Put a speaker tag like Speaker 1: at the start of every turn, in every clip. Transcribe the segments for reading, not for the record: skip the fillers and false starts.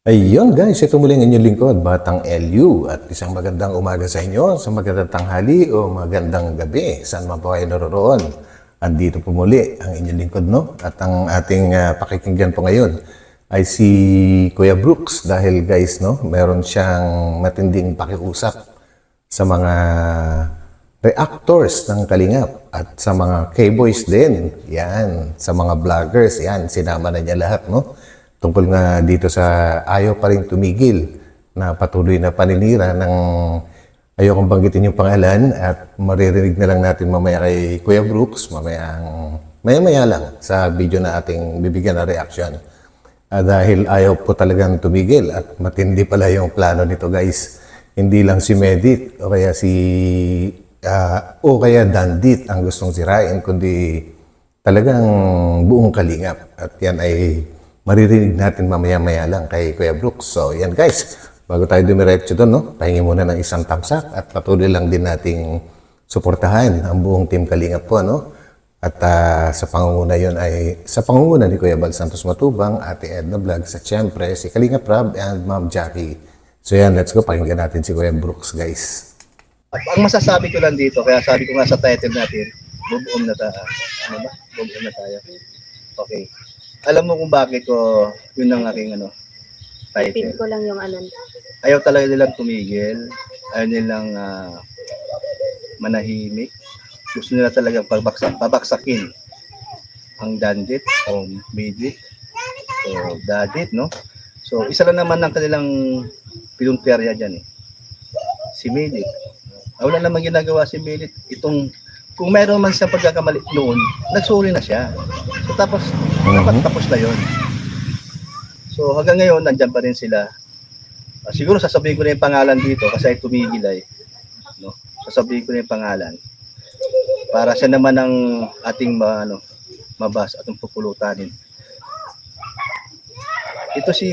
Speaker 1: Ayun guys, ito muli ang inyong lingkod, Batang LU. At isang magandang umaga sa inyo, sa magandang tanghali o magandang gabi, saan man po kayo naroroon. Andito po muli ang inyong lingkod, no? At ang ating pakikinggan po ngayon ay si Kuya Brooks. Dahil guys, no, meron siyang matinding pakiusap sa mga reactors ng Kalingap at sa mga K-boys din. Yan, sa mga vloggers, yan, sinama na niya lahat, no? Tungkol nga dito sa ayaw pa rin tumigil na patuloy na paninira ng ayaw kong banggitin yung pangalan at maririnig na lang natin mamaya kay Kuya Brooks, maya-maya lang sa video na ating bibigyan na reaction. Dahil ayaw po talagang tumigil at matindi pala yung plano nito guys. Hindi lang si Medit o kaya Dandit ang gustong sirain, kundi talagang buong Kalingap. At yan ay maririnig natin mamaya-maya lang kay Kuya Brooks. So, yan guys. Bago tayo dumiretso doon, no? Pahingi muna ng isang thumbs up at patuloy lang din nating suportahan ang buong Team Kalingap po, no? At sa pangunguna yun ay, sa pangunguna ni Kuya Bal Santos Matubang, Ate Edna Vlogs, at syempre si Kalingap Rob and Ma'am Jackie. So yan, let's go. Pakinggan natin si Kuya Brooks, guys.
Speaker 2: Ang masasabi ko lang dito, kaya sabi ko nga sa title natin, bubuom na tayo. Ano ba? Bubuom na tayo. Okay. Alam mo kung bakit ko, yun ang aking title.
Speaker 3: Pin ko lang yung
Speaker 2: Ayaw talaga nilang tumigil. Ayaw nilang manahimik. Gusto nila talagang pabaksakin ang Dandit o Medit o Dadit, no? So, isa lang naman ang kanilang pinunterya dyan, eh. Si Medit. Wala namang ginagawa si Medit. Kung mayroon man siya pagkakamali noon, nagsuri na siya. So, tapos na yun. So, hanggang ngayon, nandyan pa rin sila. Siguro sasabihin ko na yung pangalan dito kasi ay tumigil ay. No? Sasabihin ko na yung pangalan. Para siya naman ang ating mabas at pupulutanin. Ito si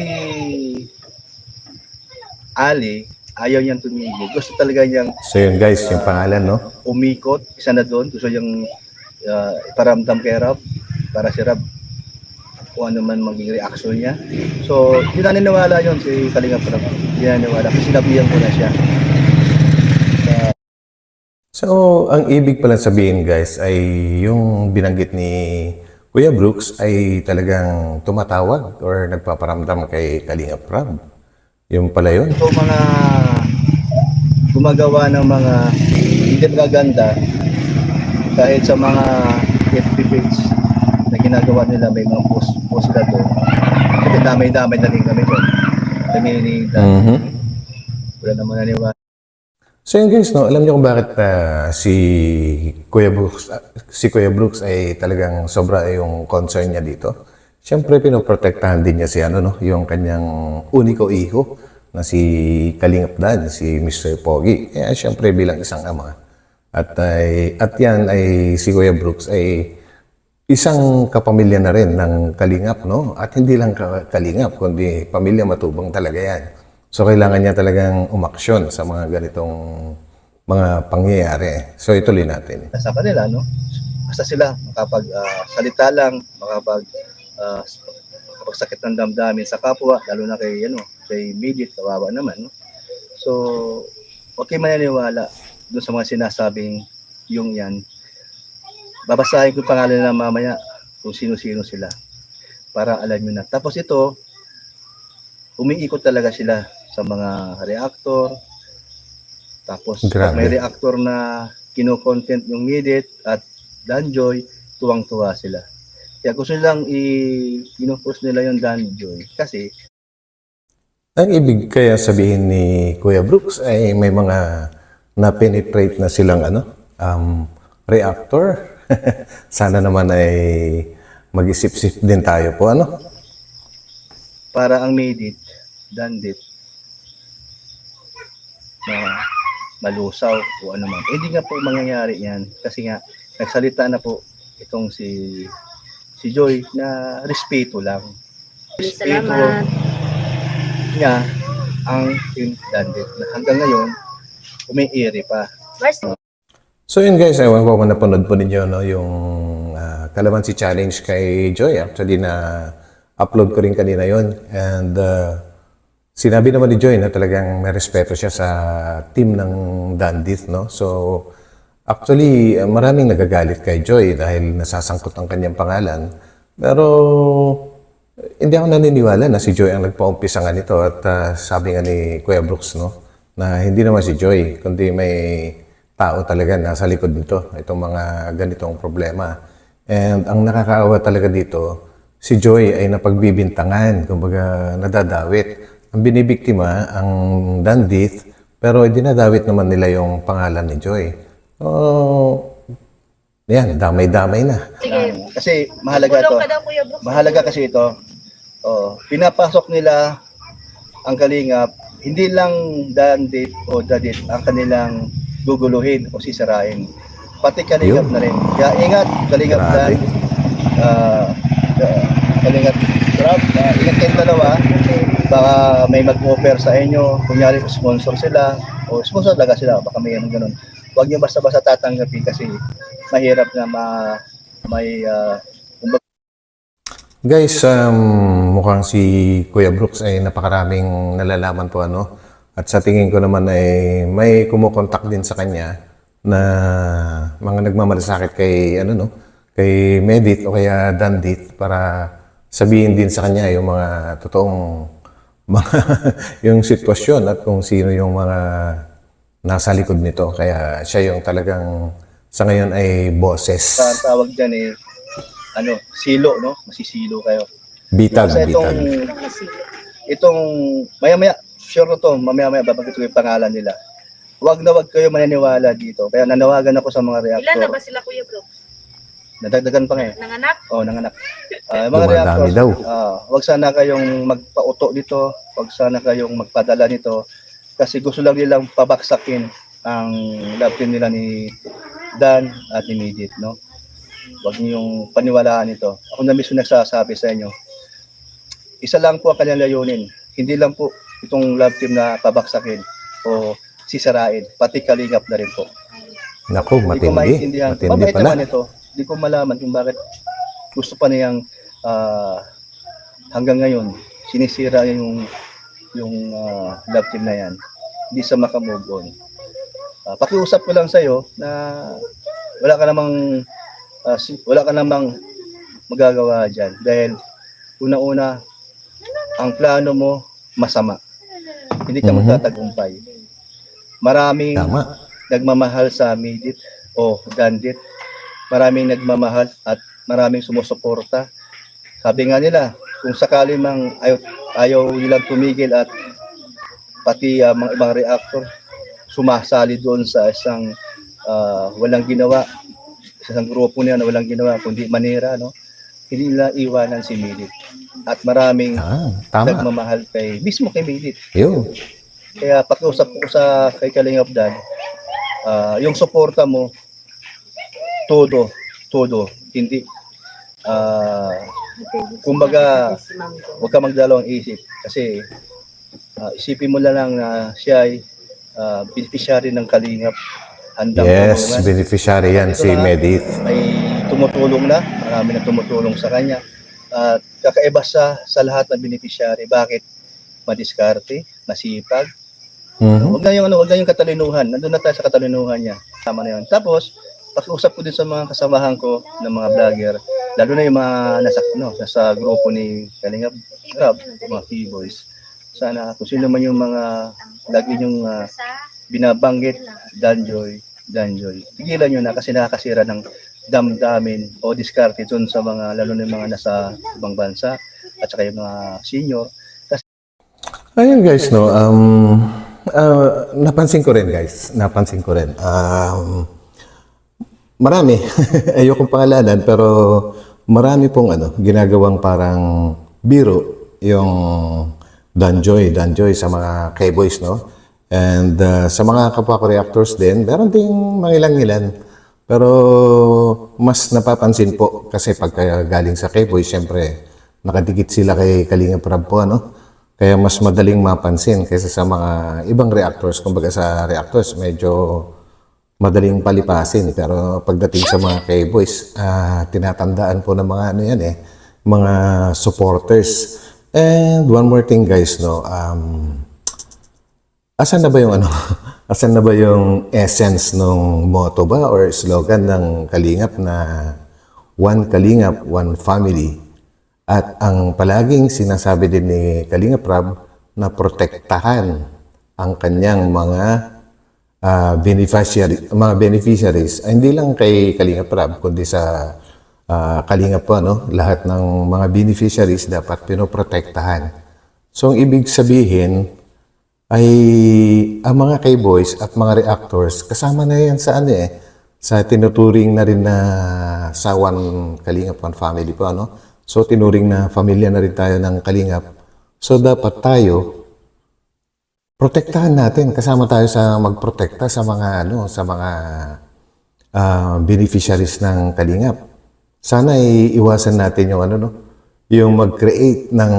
Speaker 2: Ali, ayaw niyang tumigil. Gusto talaga niyang
Speaker 1: So yun guys, yung pangalan, no?
Speaker 2: umikot. Isa na doon. Gusto niyang iparamdam kay Rob para si Rob kung ano man magiging reaction niya. So, hindi na niniwala yun si Kalingap Rob. Hindi na niniwala kasi sinabihan ko na siya.
Speaker 1: So, ang ibig pala sabihin guys ay yung binanggit ni Kuya Brooks ay talagang tumatawag or nagpaparamdam kay Kalingap Rob. Yung pala yun.
Speaker 2: So, mga gumagawa ng mga hindi magaganda kahit sa mga FB page na ginagawa nila, may mga post sila doon. Kasi damay-damay na rin kami doon. Wala naman naniwala.
Speaker 1: So yun guys, no, alam niyo kung bakit si Kuya Brooks ay talagang sobra yung concern niya dito. Siyempre pinoprotektahan din niya si yung kanyang uniko iho na si Kalingap Dan, si Mr. Pogi. Kaya siyempre bilang isang ama. At yan ay si Kuya Brooks ay isang kapamilya na rin ng Kalingap, no? At hindi lang Kalingap, kundi pamilya Matubang talaga yan. So, kailangan niya talagang umaksyon sa mga ganitong mga pangyayari. So, ituloy natin.
Speaker 2: Sa kanila, no? Basta sila makapag-salita lang, makapagsakit ng damdamin sa kapwa, lalo na kay Medit, kawawa naman, no? So, okay maniniwala doon sa mga sinasabing yung yan. Babasahin ko yung pangalan nila mamaya kung sino-sino sila para alam nyo na. Tapos ito, umiikot talaga sila sa mga reactor. Tapos may reactor na kino-content yung Medit at Danjoy, tuwang-tuwa sila. Kaya gusto nilang pinupost nila yung Danjoy kasi
Speaker 1: Ang ibig kaya sabihin ni Kuya Brooks ay may mga na-penetrate na silang reactor. Sana naman ay mag-isip-isip din tayo po,
Speaker 2: para ang Medit, Dandit, na malusaw o ano man. Hindi nga po mangyayari yan kasi nga nagsalita na po itong si Joy na respeto lang. Respeto niya ang Team Dandit na hanggang ngayon umiiri pa.
Speaker 1: So yun guys, ewan ko kung napanood po ninyo yung Kalamansi Challenge kay Joy. Actually na upload ko rin kanina yon. And sinabi naman ni Joy na talagang may respeto siya sa team ng Dandit, no? So, actually, maraming nagagalit kay Joy dahil nasasangkot ang kanyang pangalan. Pero, hindi ako naniniwala na si Joy ang nagpaumpisa nga nito at sabi nga ni Kuya Brooks, no? Na hindi naman si Joy, kundi may tao talaga nasa likod nito, itong mga ganitong problema. And ang nakakaawa talaga dito, si Joy ay napagbibintangan, kumbaga nadadawit. Ang binibiktima, ang Dandit, pero dinadawit naman nila yung pangalan ni Joy. Yan, damay-damay na.
Speaker 2: Kasi mahalaga to.
Speaker 3: Tulong ka daw, Kuya Brooks.
Speaker 2: Mahalaga kasi ito. Pinapasok nila ang Kalingap, hindi lang Dandit o Dadit ang kanilang guguluhin o sisirain. Pati Kalingap
Speaker 1: Yun.
Speaker 2: na rin. Kaya ingat, Kalingap
Speaker 1: Grabe.
Speaker 2: Dan. Kalingap Grab. Ingat kayong dalawa. Baka may mag-offer sa inyo. Kunyari, sponsor sila. O sponsor talaga sila. Baka may ganun. Huwag niyo basta-basta tatanggapin kasi mahirap na may
Speaker 1: Guys, mukhang si Kuya Brooks ay napakaraming nalalaman po ano. At sa tingin ko naman ay may kumukontak din sa kanya na mga nagmamalasakit kay ano no, kay Medit o kaya Dandit para sabihin din sa kanya yung mga totoong mga yung sitwasyon at kung sino yung mga nasa likod nito. Kaya siya yung talagang sa ngayon ay boses.
Speaker 2: ang tawag dyan silo, no? Masisilo kayo.
Speaker 1: Bitag,
Speaker 2: Kasi
Speaker 1: bitag.
Speaker 2: itong maya-maya, sure na to, mamaya-maya babanggit ko yung pangalan nila. Huwag na huwag kayo maniniwala dito. Kaya nanawagan ako sa mga
Speaker 3: Ilan na
Speaker 2: reactor.
Speaker 3: ba sila, Kuya Brooks?
Speaker 2: Nadagdagan pa nga eh.
Speaker 3: Nanganak?
Speaker 2: Nanganak. Mga
Speaker 1: Dumadami
Speaker 2: reactor,
Speaker 1: daw.
Speaker 2: huwag sana kayong magpauto dito. Huwag sana kayong magpadala nito. Kasi gusto lang nilang pabaksakin ang love team nila ni Dan at ni Midit, no? Huwag niyong paniwalaan ito. Ako na mismo nagsasabi sa inyo. Isa lang po ang kanyang layunin. Hindi lang po itong love team na pabaksakin o sisirain. Pati Kalingap na rin po.
Speaker 1: Naku,
Speaker 2: Hindi ko
Speaker 1: matindi.
Speaker 2: maintindihan.
Speaker 1: Matindi
Speaker 2: Mabait
Speaker 1: pala.
Speaker 2: naman ito. Hindi ko malaman kung bakit gusto pa niyang hanggang ngayon sinisira yung love team na yan. Hindi sa makamove on. Pakiusap ko lang sa'yo na wala ka namang magagawa dyan. Dahil una-una, ang plano mo masama. Hindi ka magtatagumpay. Maraming
Speaker 1: Tama.
Speaker 2: nagmamahal sa Midit o Dandit. Maraming nagmamahal at maraming sumusuporta. Sabi nga nila, kung sakali mang ayaw nilang tumigil at pati mga ibang reactor sumasali doon sa isang walang ginawa, isang grupo niya na walang ginawa kundi manira, no? Hindi nila iwanan si Midit. At maraming
Speaker 1: Tama.
Speaker 2: nagmamahal mismo kay Midit.
Speaker 1: Yun.
Speaker 2: Kaya pakiusap ko kay Kalingap Dan, yung suporta mo, todo, hindi, kumbaga, huwag ka magdalawang isip. Kasi, isipin mo na lang na siya ay beneficiary ng Kalingap. Handang
Speaker 1: Yes,
Speaker 2: tulungan.
Speaker 1: beneficiary yan
Speaker 2: Ito
Speaker 1: si
Speaker 2: na,
Speaker 1: Medit.
Speaker 2: May tumutulong na, marami na tumutulong sa kanya. At kakaiba sa lahat ng beneficiary. Bakit? Madiskarte, masipag. Huwag na yung katalinuhan. Nandun na tayo sa katalinuhan niya. Tama na yun. Tapos, pakiusap ko din sa mga kasamahan ko ng mga vlogger, lalo na yung mga nasa grupo ni Kalingap Grab, mga keyboys. Sana kung sino man yung mga lagi yung binabanggit, Danjoy. Tigilan nyo na kasi nakakasira ng damdamin o diskarte dun sa mga, lalo na yung mga nasa ibang bansa at saka yung mga senior.
Speaker 1: Ayun guys, no, napansin ko rin guys, marami, ayokong pangalanan, pero marami pong ginagawang parang biro yung Danjoy sa mga K-boys, no? And sa mga kapwa ko reactors din, meron ding mangilang-ilan. Pero mas napapansin po kasi pagka galing sa K-boys, syempre nakadikit sila kay Kalingap Rab po, ano? Kaya mas madaling mapansin kaysa sa mga ibang reactors. Kumbaga sa reactors, medyo madaling palipasin. Pero pagdating sa mga K-boys, tinatandaan po ng mga mga supporters. And one more thing guys, no, asan na ba yung ano, asan na ba yung essence ng motto ba or slogan ng Kalingap na One Kalingap, One Family? At ang palaging sinasabi din ni Kalingap Rab na protektahan ang kanyang mga beneficiaries, ay hindi lang kay Kalingap Rab, kundi sa Kalingap po, no? Lahat ng mga beneficiaries dapat pinoprotektahan. So, ang ibig sabihin ay ang mga K-boys at mga reactors, kasama na yan sa ano sa tinuturing na rin na sa One Kalingap, One Family po, ano? So, tinuring na pamilya na rin tayo ng Kalingap. So, dapat tayo protektahan natin, kasama tayo sa magprotekta sa mga beneficiaries ng Kalingap. Sana iwasan natin yung yung mag-create ng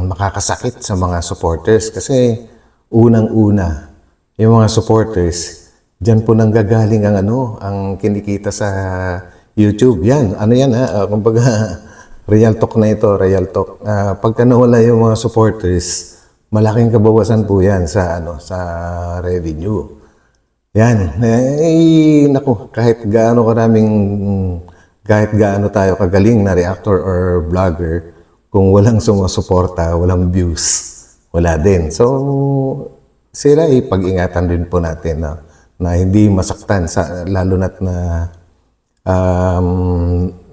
Speaker 1: makakasakit sa mga supporters kasi unang-una yung mga supporters diyan po nanggagaling ang kinikita sa YouTube. Yan, kumbaga real talk na ito, real talk. Pagka nawala yung mga supporters, malaking kabawasan po yan sa revenue. Yan. Naku, kahit gaano tayo kagaling na reactor or vlogger, kung walang sumusuporta, walang views, wala din. So, sila pag-ingatan din po natin na hindi masaktan, lalo na't na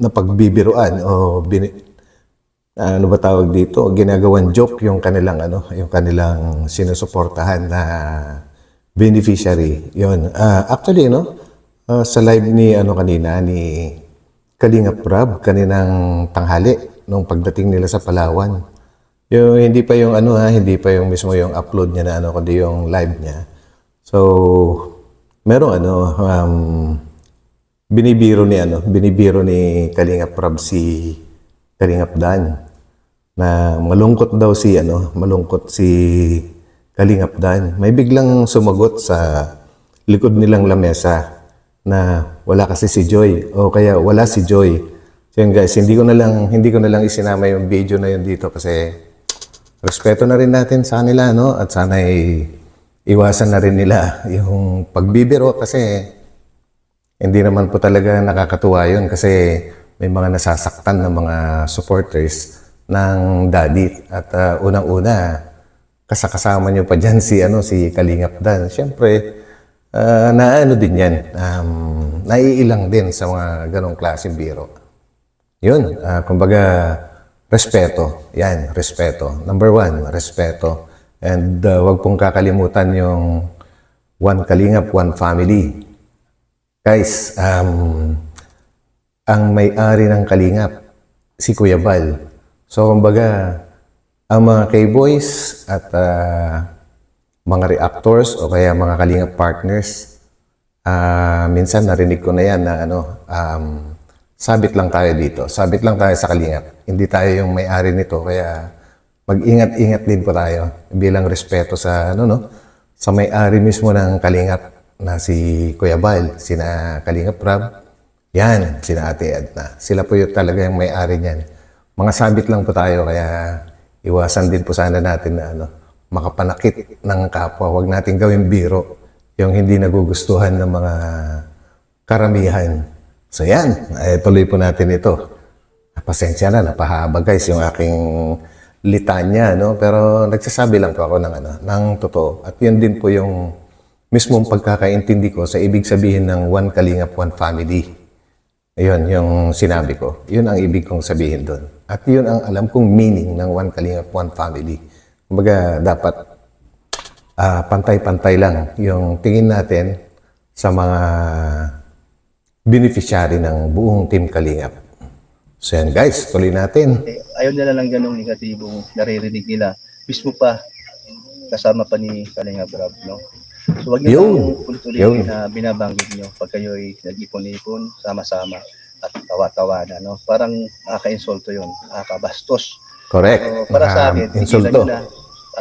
Speaker 1: pagbibiruan o ano ba tawag dito, ginagawan joke yung kanilang sinusuportahan na beneficiary. Yun. Actually, sa live ni kanina ni Kalingap Rab kaninang tanghali nung pagdating nila sa Palawan. Yung hindi pa yung hindi pa yung mismo yung upload niya na kundi yung live niya. So, merong binibiro ni Kalingap Rab si Kalingap Dan na malungkot si Kalingap Dan. May biglang sumagot sa likod nilang lamesa na wala kasi si Joy o kaya wala si Joy. So yun guys, hindi ko na lang isinama yung video na yun dito kasi respeto na rin natin sa kanila, at sana iwasan na rin nila yung pagbibiro kasi hindi naman po talaga nakakatuwa yun kasi may mga nasasaktan ng mga supporters ng Daddy at unang-una kasama nyo pa dyan si Kalingap Dan. Siyempre, din yan. Naiilang din sa mga ganong klaseng biro. Yun, kumbaga, respeto. Yan, respeto. Number one, respeto. And wag pong kakalimutan yung One Kalingap, One Family. Guys, ang may-ari ng Kalingap, si Kuya Bal. So, kumbaga, ang mga K-boys at mga reactors o kaya mga Kalingap partners, minsan narinig ko na yan na sabit lang tayo dito. Sabit lang tayo sa Kalingap. Hindi tayo yung may-ari nito. Kaya mag-ingat-ingat din po tayo bilang respeto sa sa may-ari mismo ng Kalingap na si Kuya Bal, sina Kalingap Rab, yan, sina Ate Edna. Sila po yung talaga yung may-ari niyan. Mga sabit lang po tayo kaya iwasan din po sana natin na makapanakit ng kapwa. Huwag natin gawin biro yung hindi nagugustuhan ng mga karamihan. So yan, tuloy po natin ito. Pasensya na, napahaba guys yung aking litanya, pero nagsasabi lang po ako ng totoo. At yun din po yung mismong pagkakaintindi ko sa ibig sabihin ng One Kalingap, One Family. Ayun, yung sinabi ko. Yun ang ibig kong sabihin doon. At yun ang alam kong meaning ng One Kalingap, One Family. Kumbaga, dapat pantay-pantay lang yung tingin natin sa mga beneficiary ng buong Team Kalingap. So yan guys, tuloy natin.
Speaker 2: Ayaw nila lang ganong negatibong naririnig nila. Mismo pa, kasama pa ni Kalingap Rab, So wag niyo lang ulit-ulit na binabanggit niyo pag kayo'y nag-ipon-ipon, sama-sama at tawa-tawa na, Parang nakaka-insulto yun, nakaka-bastos.
Speaker 1: Correct.
Speaker 2: So, para sa akin,
Speaker 1: insulto.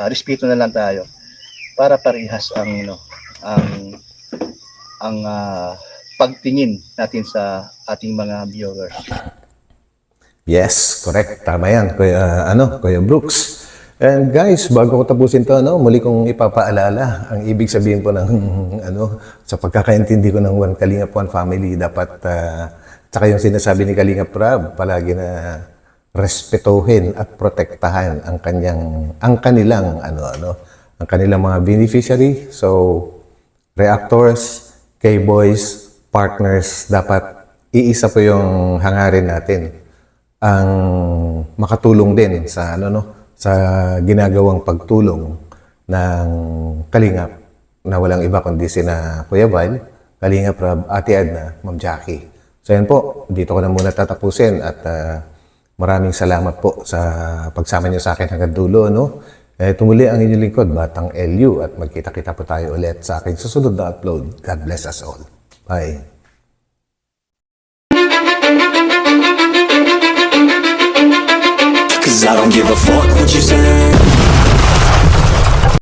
Speaker 2: Respeto na lang tayo para parehas ang pagtingin natin sa ating mga viewers.
Speaker 1: Yes, correct. Tama yan, Kuya Brooks. And guys, bago ko tapusin to, muli kong ipapaalala ang ibig sabihin po ng, sa pagkakaintindi ko ng One Kalingap One Family, dapat, tsaka yung sinasabi ni Kalingap Rab, palagi na respetuhin at protektahan ang kanilang, ang kanilang mga beneficiary. So, reactors, K-boys, partners, dapat iisa po yung hangarin natin ang makatulong din sa sa ginagawang pagtulong ng Kalingap na walang iba kundi sina Kuya Val, Kalingap Rab, Ate Edna, Ma'am Jackie. So yan po, dito ko na muna tatapusin at maraming salamat po sa pagsama niyo sa akin hanggang dulo. Tumuli ang inyong lingkod, Batang LU, at magkita-kita po tayo ulit sa aking susunod na upload. God bless us all. Bye.
Speaker 3: Cause I don't give a fuck what you say.